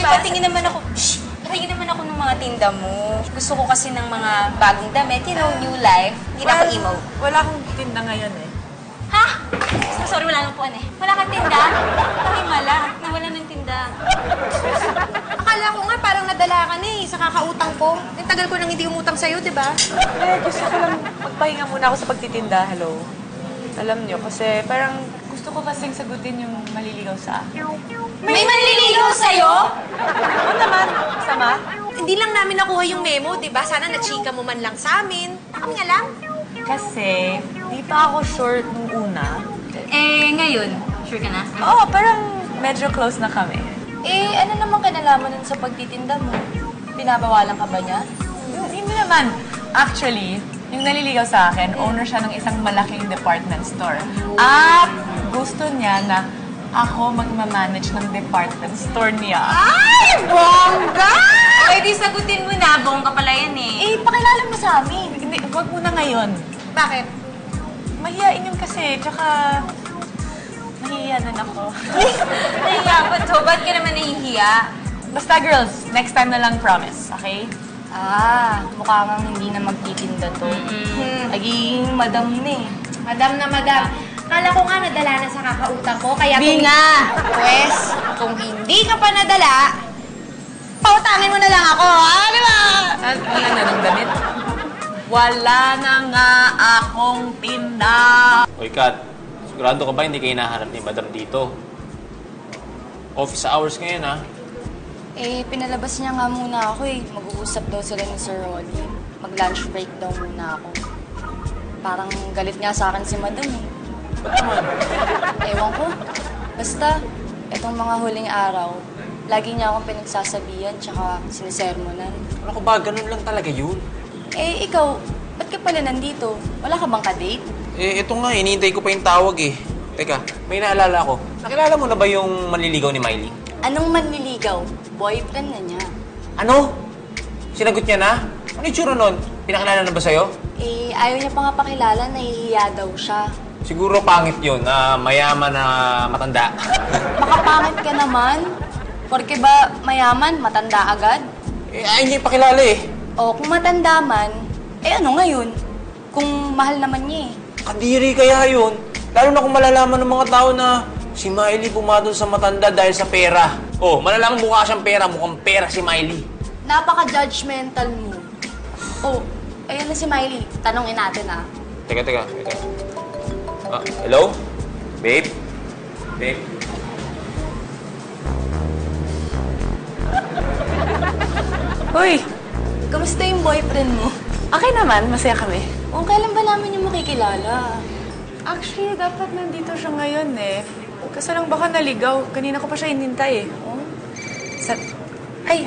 patingin naman ako. Shh! Patingin naman ako ng mga tinda mo. Gusto ko kasi ng mga bagong damit. You know, new life. Hindi na ako emo. Wala akong tinda ngayon eh. Ha? Sorry, wala nang puan eh. Wala kang tinda? Pakimala. Nawala ng tinda. Akala ko nga parang nadala ka na eh sa kakautang ko. Yung tagal ko nang hindi umutang sa'yo, di ba? Eh, gusto ko lang magpahinga muna ako sa pagtitinda. Hello. Alam niyo, kasi parang gusto ko kasing sagutin yung maliligaw sa akin. May manliligaw sa'yo? Oo naman. Sama? Hindi lang namin nakuha yung memo, di ba? Sana na-chika mo man lang sa amin. Kami nga lang. Kasi, di pa ako sure nung una. Eh, ngayon, sure ka na? Oo, parang medyo close na kami. Eh, ano naman kinalaman nun sa pagtitinda mo? Binabawalan ka ba niya? Hindi naman. Actually, yung naliligaw sa akin, owner siya ng isang malaking department store. At gusto niya na ako magmamanage ng department store niya. Ay, bongga! Ay, di sagutin mo na. Bongga pala yan eh. Eh, pakilala mo sa amin. Hindi, wag muna ngayon. Bakit? Mahihain yun kasi, tsaka nahihiya na ako. Nahiya ba to? Ba't ka naman nahihiya? Basta girls, next time na lang promise, okay? Ah, mukha kang hindi na magtitinda to. Naging madam na eh. Madam na madam. Kala ko nga nadala na sa kakautang ko, kaya... Hindi nga! Pwes, kung hindi ka pa nadala, pautangin mo na lang ako, ha? Di ba? Wala na ng damit? Wala na nga akong tinda. Hoy, Kat. Sigurado ka ba hindi kayo hinahanap ni Madam dito? Office hours ngayon, ha? Eh, pinalabas niya nga muna ako eh. Mag-uusap daw sila ni Sir Ronnie. Mag-lunch break daw muna ako. Parang galit nga sa akin si Madam eh. Ba't naman? Ewan ko. Basta, itong mga huling araw, lagi niya akong pinagsasabihan tsaka sinisermonan. Ano ko ba? Ganun lang talaga yun. Eh, ikaw, ba't ka pala nandito? Wala ka bang ka-date? Eh, ito nga. Hinihintay ko pa yung tawag eh. Teka, may naalala ako. Nakilala mo na ba yung manliligaw ni Miley? Anong manliligaw? Boyfriend na niya. Ano? Sinagot niya na? Ano yung tsura nun? Pinakilala na ba sa'yo? Eh, ayaw niya pa nga pakilala, nahihiya daw siya. Siguro pangit yun, na mayaman na matanda. Makapangit ka naman. Porque ba mayaman, matanda agad? Eh, ayaw niya ipakilala eh. O kung matanda man, eh ano ngayon? Kung mahal naman niya eh. Kadiri kaya yun. Lalo na kung malalaman ng mga tao na si Miley pumadol sa matanda dahil sa pera. Oh, malalaman mukha siyang pera, mukhang pera si Miley. Napaka-judgmental mo. Oh, ayan na si Miley. Tanongin natin ah. Teka. Ah, hello? Babe? Babe? Hoy, Kamusta yung boyfriend mo? okay naman. Masaya kami. O kailan ba namin yung makikilala? Actually, dapat nandito siya ngayon eh. Kaso lang baka naligaw. Kanina ko pa siya hinintay eh. Oh? Ay!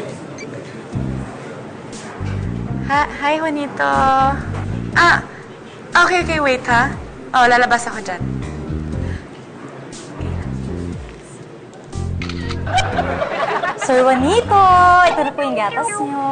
Hi, Juanito. Okay, wait ha. Oh, lalabas ako dyan. Sir Juanito, ito na po yung gatas niyo.